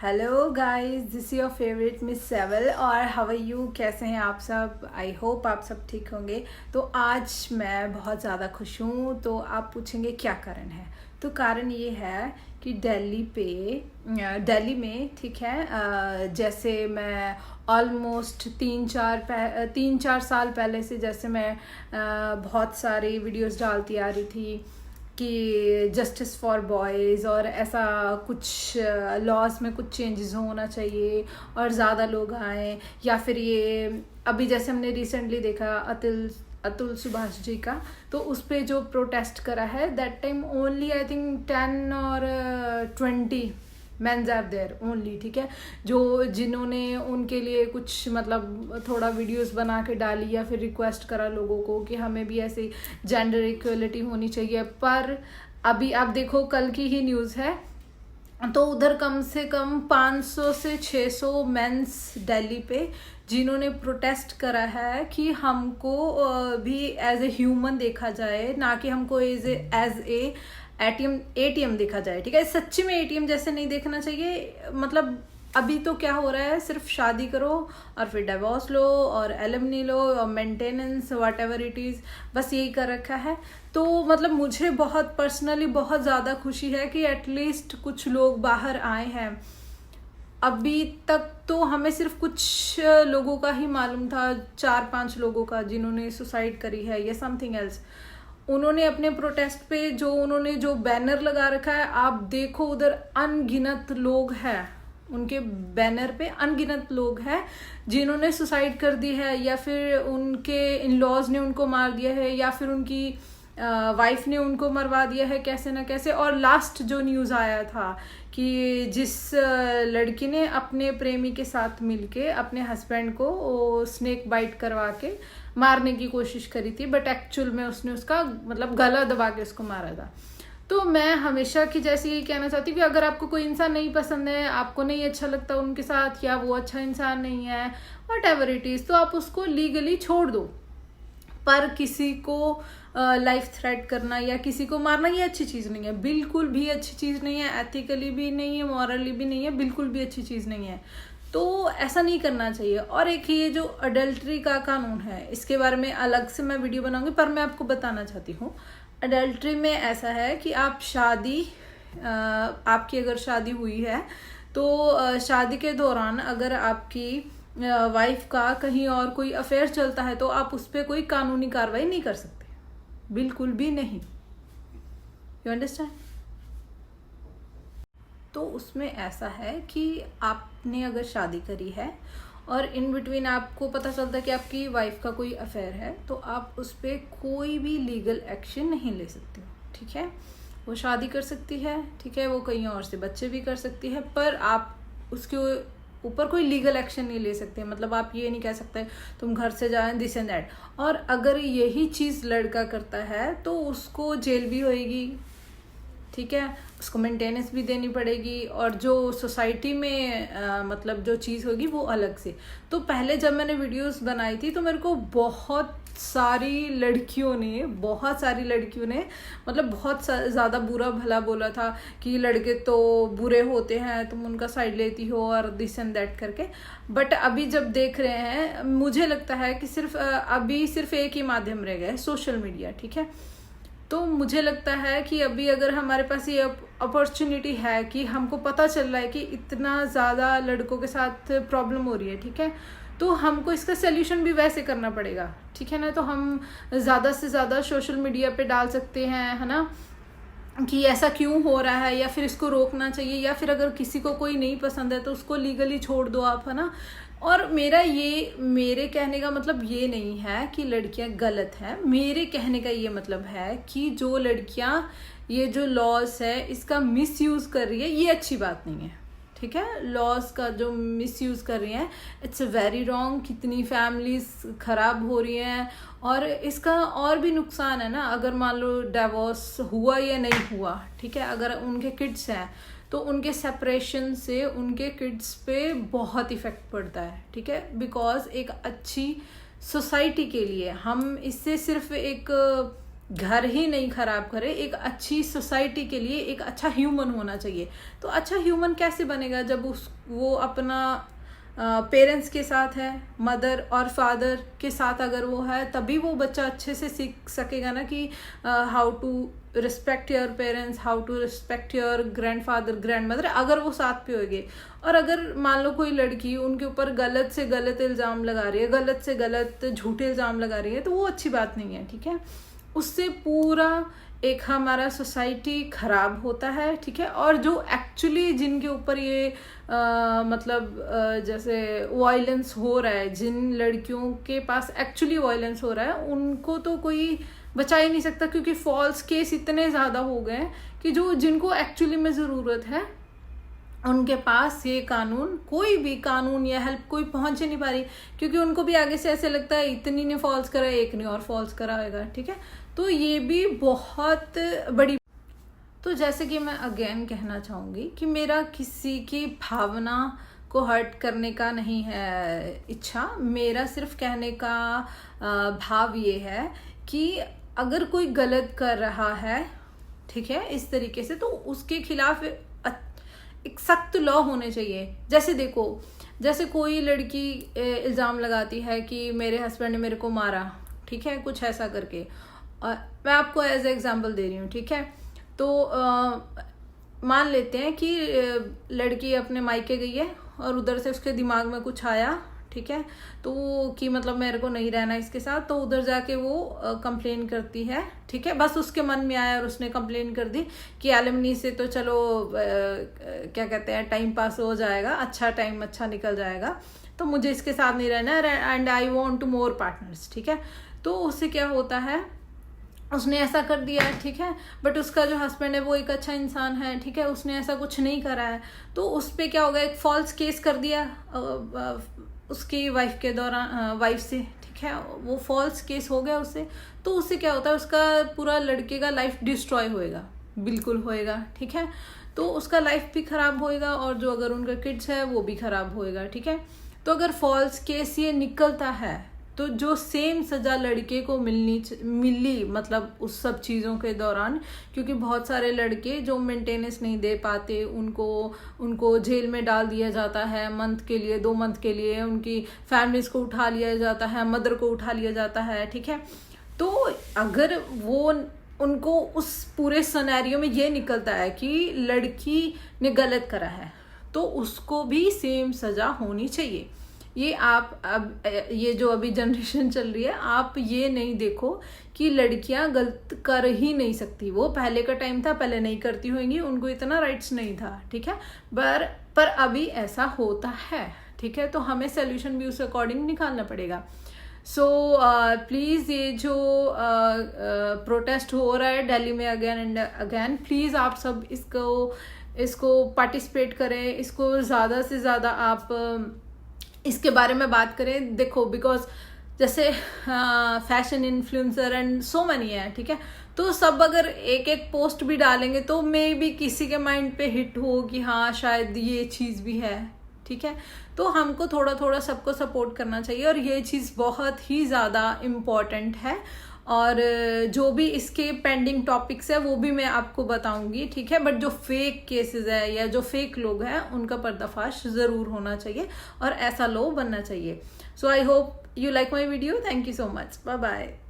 Hello guys, this your favourite miss सेवल। और how are you? कैसे हैं आप सब? आई होप आप सब ठीक होंगे। तो आज मैं बहुत ज़्यादा खुश हूँ। तो आप पूछेंगे क्या कारण है? तो कारण ये है कि दिल्ली में ठीक है, जैसे मैं ऑलमोस्ट तीन चार साल पहले से जैसे मैं बहुत सारी वीडियोस डालती आ रही थी कि जस्टिस फॉर बॉयज़ और ऐसा कुछ लॉज में कुछ चेंजेस होना चाहिए और ज़्यादा लोग आए, या फिर ये अभी जैसे हमने रिसेंटली देखा अतुल सुभाष जी का, तो उस पे जो प्रोटेस्ट करा है that time only I think 10 और 20 मेंस आर देयर ओनली। ठीक है, जो जिन्होंने उनके लिए कुछ मतलब थोड़ा वीडियोस बना के डाली या फिर रिक्वेस्ट करा लोगों को कि हमें भी ऐसे जेंडर इक्वलिटी होनी चाहिए। पर अभी आप देखो, कल की ही न्यूज़ है, तो उधर कम से कम 500 से 600 मेंस दिल्ली पे जिन्होंने प्रोटेस्ट करा है कि हमको भी एज ए ह्यूमन देखा जाए, ना कि हमको एज ए एटीएम देखा जाए। ठीक है, सच्ची में एटीएम जैसे नहीं देखना चाहिए। मतलब अभी तो क्या हो रहा है, सिर्फ शादी करो और फिर डिवोर्स लो और एलिमनी लो और maintenance what ever it is, बस यही कर रखा है। तो मतलब मुझे बहुत पर्सनली बहुत ज़्यादा खुशी है कि एटलीस्ट कुछ लोग बाहर आए हैं। अभी तक तो हमें सिर्फ कुछ लोगों का ही मालूम था, 4-5 लोगों का, जिन्होंने सुसाइड करी है या समथिंग एल्स। उन्होंने अपने प्रोटेस्ट पे उन्होंने जो बैनर लगा रखा है, आप देखो उधर अनगिनत लोग हैं, उनके बैनर पे अनगिनत लोग हैं जिन्होंने सुसाइड कर दी है, या फिर उनके इन लॉज ने उनको मार दिया है, या फिर उनकी वाइफ ने उनको मरवा दिया है कैसे ना कैसे। और लास्ट जो न्यूज़ आया था कि जिस लड़की ने अपने प्रेमी के साथ मिलके अपने हस्बैंड को स्नेक बाइट करवा के मारने की कोशिश करी थी, बट एक्चुअल में उसने उसका मतलब गला दबा के उसको मारा था। तो मैं हमेशा की जैसे यही कहना चाहती हूँ कि अगर आपको कोई इंसान नहीं पसंद है, आपको नहीं अच्छा लगता उनके साथ, या वो अच्छा इंसान नहीं है, वट एवर इट इज़, तो आप उसको लीगली छोड़ दो। पर किसी को लाइफ थ्रेट करना या किसी को मारना ये अच्छी चीज़ नहीं है, बिल्कुल भी अच्छी चीज़ नहीं है, एथिकली भी नहीं है, मॉरली भी नहीं है, बिल्कुल भी अच्छी चीज़ नहीं है। तो ऐसा नहीं करना चाहिए। और एक ये जो अडल्ट्री का कानून है, इसके बारे में अलग से मैं वीडियो बनाऊंगी, पर मैं आपको बताना चाहती हूँ। अडल्ट्री में ऐसा है कि आप आपकी अगर शादी हुई है तो शादी के दौरान अगर आपकी वाइफ का कहीं और कोई अफेयर चलता है तो आप उस पर कोई कानूनी कार्रवाई नहीं कर सकते, बिल्कुल भी नहीं। You understand? तो उसमें ऐसा है कि आपने अगर शादी करी है और इन बिटवीन आपको पता चलता है कि आपकी वाइफ का कोई अफेयर है, तो आप उस पर कोई भी लीगल एक्शन नहीं ले सकते हो। ठीक है, वो शादी कर सकती है, ठीक है, वो कहीं और से बच्चे भी कर सकती है, पर आप उसके ऊपर कोई लीगल एक्शन नहीं ले सकते। मतलब आप ये नहीं कह सकते तुम घर से जाए दिस एंड दैट। और अगर यही चीज़ लड़का करता है तो उसको जेल भी होएगी, ठीक है, उसको मेंटेनेंस भी देनी पड़ेगी, और जो सोसाइटी में मतलब जो चीज़ होगी वो अलग से। तो पहले जब मैंने वीडियोस बनाई थी तो मेरे को बहुत सारी लड़कियों ने मतलब बहुत ज़्यादा बुरा भला बोला था कि लड़के तो बुरे होते हैं, तुम उनका साइड लेती हो और दिस एंड दैट करके। बट अभी जब देख रहे हैं, मुझे लगता है कि अभी सिर्फ एक ही माध्यम रह गया है, सोशल मीडिया। ठीक है, तो मुझे लगता है कि अभी अगर हमारे पास ये अपॉर्चुनिटी है कि हमको पता चल रहा है कि इतना ज़्यादा लड़कों के साथ प्रॉब्लम हो रही है, ठीक है, तो हमको इसका सल्यूशन भी वैसे करना पड़ेगा। ठीक है ना, तो हम ज़्यादा से ज़्यादा सोशल मीडिया पे डाल सकते हैं, है ना, कि ऐसा क्यों हो रहा है, या फिर इसको रोकना चाहिए, या फिर अगर किसी को कोई नहीं पसंद है तो उसको लीगली छोड़ दो आप, है ना। और मेरे कहने का मतलब ये नहीं है कि लड़कियां गलत हैं। मेरे कहने का ये मतलब है कि जो लड़कियां ये जो लॉज है इसका मिसयूज कर रही है, ये अच्छी बात नहीं है। ठीक है, लॉज का जो मिसयूज कर रही हैं, इट्स वेरी रॉन्ग। कितनी फैमिलीज खराब हो रही हैं, और इसका और भी नुकसान है ना। अगर मान लो डिवोर्स हुआ या नहीं हुआ, ठीक है, अगर उनके किड्स हैं तो उनके सेपरेशन से उनके किड्स पे बहुत इफेक्ट पड़ता है। ठीक है, बिकॉज एक अच्छी सोसाइटी के लिए हम इससे सिर्फ एक घर ही नहीं खराब करे, एक अच्छी सोसाइटी के लिए एक अच्छा ह्यूमन होना चाहिए। तो अच्छा ह्यूमन कैसे बनेगा? जब वो अपना पेरेंट्स के साथ है, मदर और फादर के साथ अगर वो है, तभी वो बच्चा अच्छे से सीख सकेगा ना कि how to respect your parents, how to respect your grandfather, grandmother, अगर वो साथ पे होंगे। और अगर मान लो कोई लड़की उनके ऊपर गलत से गलत इल्ज़ाम लगा रही है, गलत से गलत झूठे इल्ज़ाम लगा रही है, तो वो अच्छी बात नहीं है, ठीक है। उससे पूरा एक हमारा सोसाइटी खराब होता है, ठीक है। और जो एक्चुअली जिनके ऊपर ये जैसे वायलेंस हो रहा है, जिन लड़कियों के पास एक्चुअली वायलेंस हो रहा है, उनको तो कोई बचा ही नहीं सकता, क्योंकि फॉल्स केस इतने ज़्यादा हो गए हैं कि जो जिनको एक्चुअली में ज़रूरत है उनके पास ये कानून, कोई भी कानून या हेल्प कोई पहुंच ही नहीं पा रही, क्योंकि उनको भी आगे से ऐसे लगता है इतनी ने फॉल्स करा, एक ने और फॉल्स करा होगा, ठीक है। तो ये भी बहुत बड़ी। तो जैसे कि मैं अगेन कहना चाहूँगी कि मेरा किसी की भावना को हर्ट करने का नहीं है इच्छा, मेरा सिर्फ कहने का भाव ये है कि अगर कोई गलत कर रहा है, ठीक है, इस तरीके से, तो उसके खिलाफ एक सख्त लॉ होने चाहिए। जैसे देखो, जैसे कोई लड़की इल्ज़ाम लगाती है कि मेरे हस्बैंड ने मेरे को मारा, ठीक है, कुछ ऐसा करके, और मैं आपको एज एग्जांपल दे रही हूँ, ठीक है। तो मान लेते हैं कि लड़की अपने मायके गई है और उधर से उसके दिमाग में कुछ आया, ठीक है, तो कि मतलब मेरे को नहीं रहना इसके साथ, तो उधर जाके वो कंप्लेन करती है, ठीक है। बस उसके मन में आया और उसने कंप्लेन कर दी कि एलिमनी से तो चलो क्या कहते हैं, टाइम पास हो जाएगा, अच्छा टाइम अच्छा निकल जाएगा, तो मुझे इसके साथ नहीं रहना है and I want to more partners, ठीक है। तो उससे क्या होता है, उसने ऐसा कर दिया है, ठीक है, बट उसका जो हस्बैंड है वो एक अच्छा इंसान है, ठीक है, उसने ऐसा कुछ नहीं करा है, तो उस पर क्या होगा, एक फॉल्स केस कर दिया उसकी वाइफ के दौरान, वाइफ से, ठीक है, वो फॉल्स केस हो गया उससे। तो उससे क्या होता है, उसका पूरा लड़के का लाइफ डिस्ट्रॉय होएगा, बिल्कुल होएगा, ठीक है। तो उसका लाइफ भी खराब होएगा और जो अगर उनका किड्स है वो भी खराब होएगा, ठीक है। तो अगर फॉल्स केस ये निकलता है तो जो सेम सजा लड़के को मिली मतलब उस सब चीज़ों के दौरान, क्योंकि बहुत सारे लड़के जो मेंटेनेंस नहीं दे पाते उनको जेल में डाल दिया जाता है मंथ के लिए, 2 मंथ के लिए, उनकी फैमिलीज को उठा लिया जाता है, मदर को उठा लिया जाता है, ठीक है। तो अगर वो उनको उस पूरे सिनेरियो में ये निकलता है कि लड़की ने गलत करा है, तो उसको भी सेम सजा होनी चाहिए। ये आप अब ये जो अभी जनरेशन चल रही है, आप ये नहीं देखो कि लड़कियां गलत कर ही नहीं सकती। वो पहले का टाइम था, पहले नहीं करती होंगी, उनको इतना राइट्स नहीं था, ठीक है, पर अभी ऐसा होता है, ठीक है। तो हमें सोल्यूशन भी उस अकॉर्डिंग निकालना पड़ेगा। सो प्लीज़ ये जो प्रोटेस्ट हो रहा है दिल्ली में अगेन एंड अगेन, प्लीज़ आप सब इसको पार्टिसिपेट करें, इसको ज़्यादा से ज़्यादा आप इसके बारे में बात करें। देखो, बिकॉज जैसे fashion influencer and so money है, ठीक है, तो सब अगर एक एक पोस्ट भी डालेंगे तो मे बी किसी के माइंड पे हिट हो कि हाँ शायद ये चीज़ भी है, ठीक है। तो हमको थोड़ा थोड़ा सबको सपोर्ट करना चाहिए और ये चीज़ बहुत ही ज़्यादा इम्पॉर्टेंट है। और जो भी इसके पेंडिंग टॉपिक्स है वो भी मैं आपको बताऊंगी, ठीक है। बट जो फेक केसेस है या जो फेक लोग हैं उनका पर्दाफाश ज़रूर होना चाहिए और ऐसा लॉ बनना चाहिए। So I hope you like my video. Thank you so much. Bye bye.